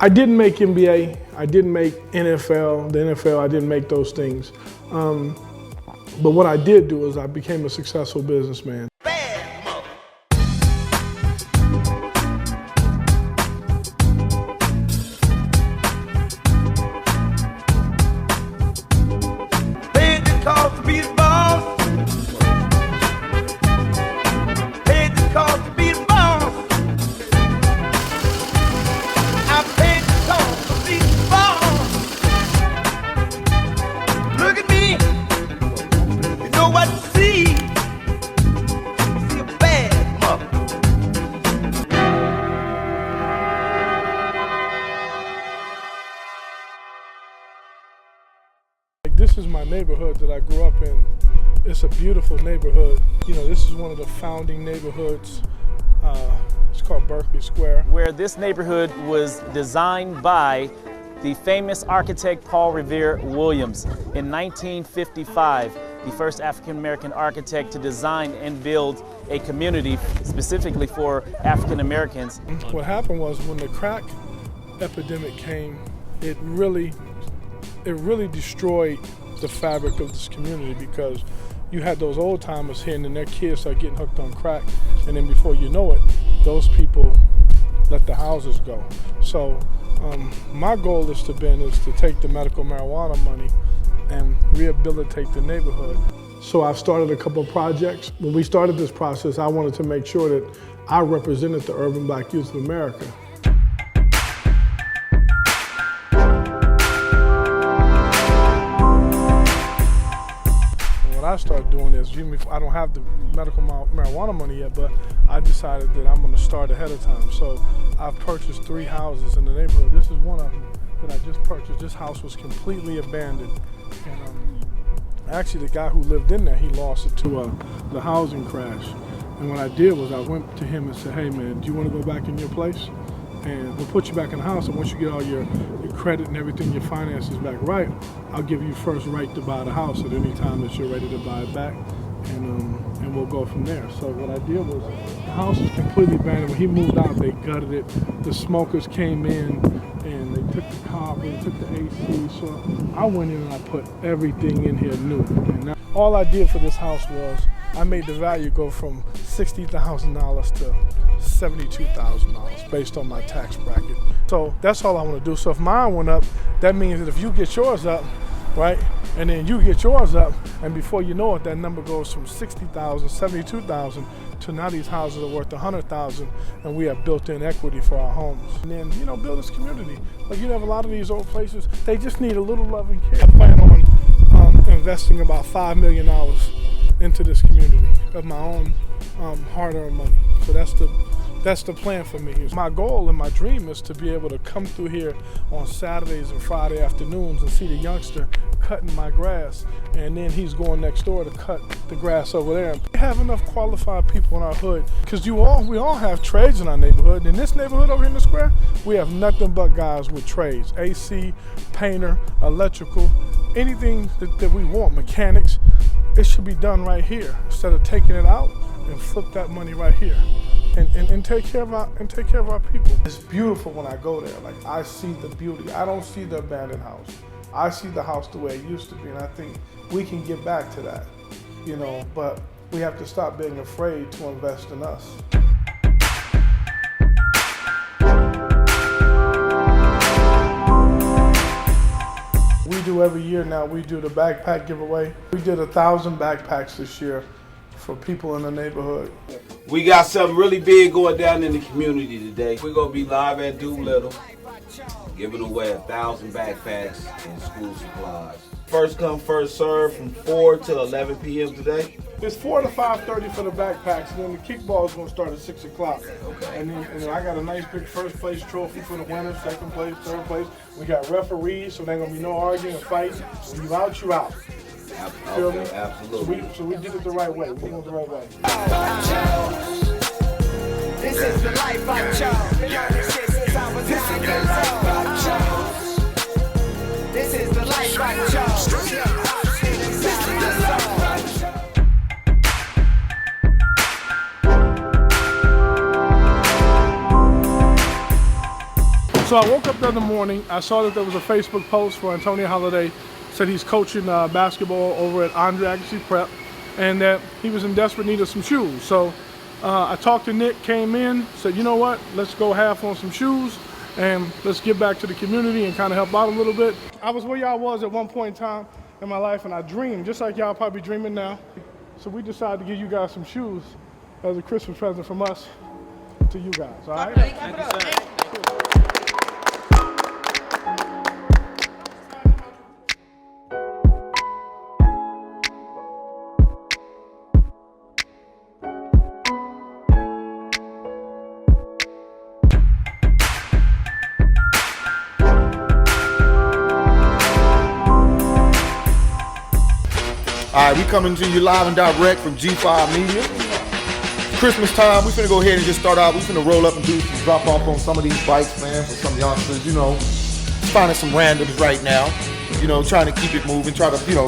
I didn't make NBA, I didn't make NFL, the NFL, I didn't make those things. But what I did do is I became a successful businessman. This is my neighborhood that I grew up in. It's a beautiful neighborhood. You know, this is one of the founding neighborhoods. It's called Berkeley Square. Where this neighborhood was designed by the famous architect Paul Revere Williams in 1955, the first African-American architect to design and build a community specifically for African Americans. What happened was when the crack epidemic came, it really destroyed the fabric of this community, because you had those old timers here and then their kids start getting hooked on crack, and then before you know it, those people let the houses go. So my goal is to take the medical marijuana money and rehabilitate the neighborhood. So I've started a couple of projects. When we started this process, I wanted to make sure that I represented the urban black youth of America. What I started doing is, I don't have the medical marijuana money yet, but I decided that I'm going to start ahead of time. So I've purchased 3 houses in the neighborhood. This is one of them that I just purchased. This house was completely abandoned. And actually the guy who lived in there, he lost it to the housing crash. And what I did was I went to him and said, hey man, do you want to go back in your place? And we'll put you back in the house, and once you get all your credit and everything, your finances back right, I'll give you first right to buy the house at any time that you're ready to buy it back, and we'll go from there. So what I did was, the house was completely abandoned. When he moved out, they gutted it. The smokers came in, and they took the carpet, they took the AC. So I went in and I put everything in here new. And now, all I did for this house was, I made the value go from $60,000 to $72,000 based on my tax bracket. So that's all I want to do. So if mine went up, that means that if you get yours up, right, and then you get yours up, and before you know it, that number goes from $60,000, $72,000 to now these houses are worth $100,000, and we have built-in equity for our homes. And then, you know, build this community. Like, you have a lot of these old places, they just need a little love and care. I plan on investing about $5 million into this community of my own hard-earned money. So that's the plan for me. My goal and my dream is to be able to come through here on Saturdays and Friday afternoons and see the youngster cutting my grass, and then he's going next door to cut the grass over there. We have enough qualified people in our hood, because we all have trades in our neighborhood. In this neighborhood over here in the square, we have nothing but guys with trades: AC, painter, electrical, anything that we want, mechanics. It should be done right here instead of taking it out and flip that money right here. And take care of our people. It's beautiful when I go there. Like, I see the beauty. I don't see the abandoned house. I see the house the way it used to be, and I think we can get back to that, you know, but we have to stop being afraid to invest in us. We do every year now, we do the backpack giveaway. We did 1,000 backpacks this year for people in the neighborhood. We got something really big going down in the community today. We're gonna be live at Doolittle, giving away 1,000 backpacks and school supplies. First come, first serve from 4 till 11 p.m. today. It's 4 to 5:30 for the backpacks, and then the kickball is gonna start at 6 o'clock. Okay. And then I got a nice big first place trophy for the winners, second place, third place. We got referees, so there ain't gonna be no arguing and fighting. When you out, you out. Feel me? Absolutely. So we did it the right way. We did it the right way. This is the life I chose. Been on this shit since I was 9 years old. This is the life I chose. This is the song. So I woke up the other morning, I saw that there was a Facebook post for Antonio Holiday, said he's coaching basketball over at Andre Agassi Prep, and that he was in desperate need of some shoes. So I talked to Nick, came in, said, you know what, let's go half on some shoes, and let's get back to the community and kind of help out a little bit. I was where y'all was at one point in time in my life, and I dreamed, just like y'all probably dreaming now. So we decided to give you guys some shoes as a Christmas present from us to you guys, all right? Thank you, sir. All right, we coming to you live and direct from G5 Media. Christmas time, we finna go ahead and just start out. We finna roll up and do some drop off on some of these bikes, man, for some youngsters, you know, finding some randoms right now, you know, trying to keep it moving, try to, you know,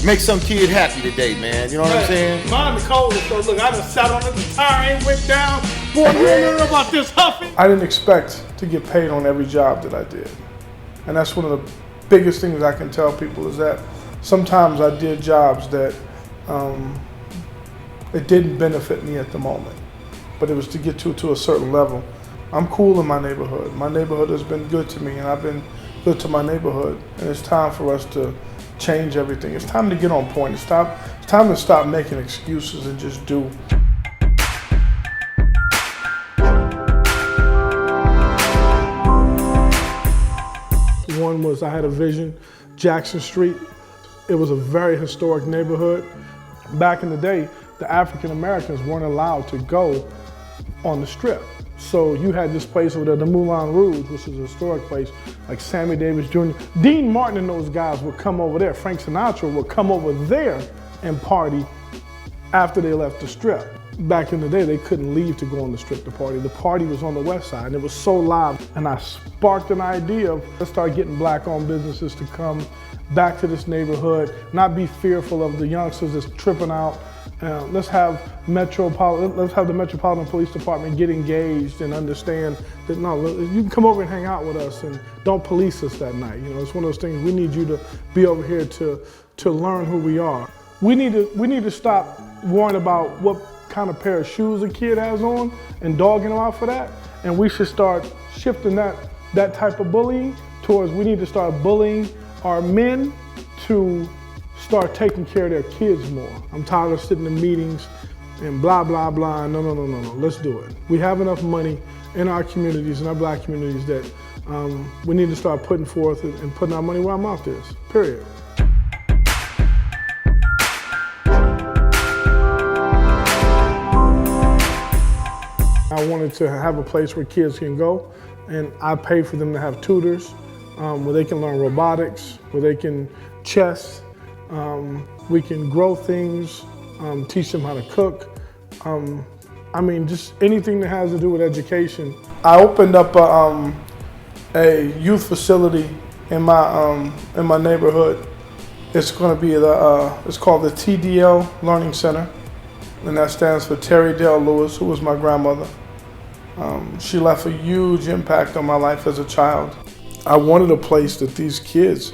make some kid happy today, man, you know what I'm saying? Mine the coldest, so look, I just sat on it, the tire ain't went down. Boy, you don't know about this huffing. I didn't expect to get paid on every job that I did. And that's one of the biggest things I can tell people is that sometimes I did jobs that it didn't benefit me at the moment, but it was to get to a certain level. I'm cool in my neighborhood. My neighborhood has been good to me, and I've been good to my neighborhood. And it's time for us to change everything. It's time to get on point. It's time to stop making excuses and just do. One was I had a vision, Jackson Street. It was a very historic neighborhood. Back in the day, the African Americans weren't allowed to go on the strip. So you had this place over there, the Moulin Rouge, which is a historic place, like Sammy Davis Jr. Dean Martin and those guys would come over there. Frank Sinatra would come over there and party after they left the strip. Back in the day, they couldn't leave to go on the strip to party. The party was on the west side, and it was so live. And I sparked an idea of let's start getting black-owned businesses to come back to this neighborhood, not be fearful of the youngsters that's tripping out. Let's have the Metropolitan Police Department get engaged and understand that no, you can come over and hang out with us and don't police us that night. You know, it's one of those things. We need you to be over here to learn who we are. We need to stop worrying about what kind of pair of shoes a kid has on and dogging them out for that. And we should start shifting that type of bullying towards we need to start bullying our men to start taking care of their kids more. I'm tired of sitting in meetings and blah, blah, blah. No, let's do it. We have enough money in our communities, in our black communities, that we need to start putting forth and putting our money where our mouth is, period. I wanted to have a place where kids can go, and I pay for them to have tutors, where they can learn robotics, where they can chess, we can grow things, teach them how to cook. I mean, just anything that has to do with education. I opened up a youth facility in my neighborhood. It's going to be it's called the TDL Learning Center, and that stands for Terry Dale Lewis, who was my grandmother. She left a huge impact on my life as a child. I wanted a place that these kids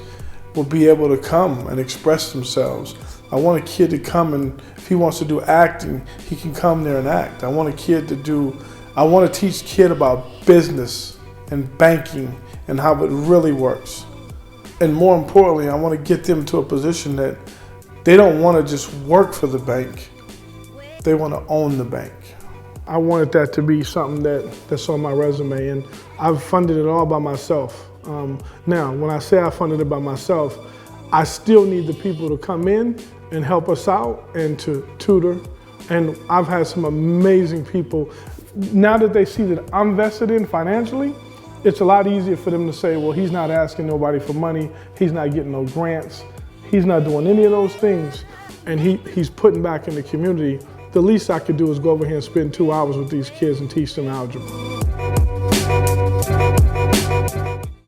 will be able to come and express themselves. I want a kid to come and if he wants to do acting, he can come there and act. I want to teach kid about business and banking and how it really works. And more importantly, I want to get them to a position that they don't want to just work for the bank, they want to own the bank. I wanted that to be something that's on my resume, and I've funded it all by myself. Now, when I say I funded it by myself, I still need the people to come in and help us out and to tutor. And I've had some amazing people. Now that they see that I'm vested in financially, it's a lot easier for them to say, well, he's not asking nobody for money, he's not getting no grants, he's not doing any of those things, and he's putting back in the community. The least I could do is go over here and spend 2 hours with these kids and teach them algebra.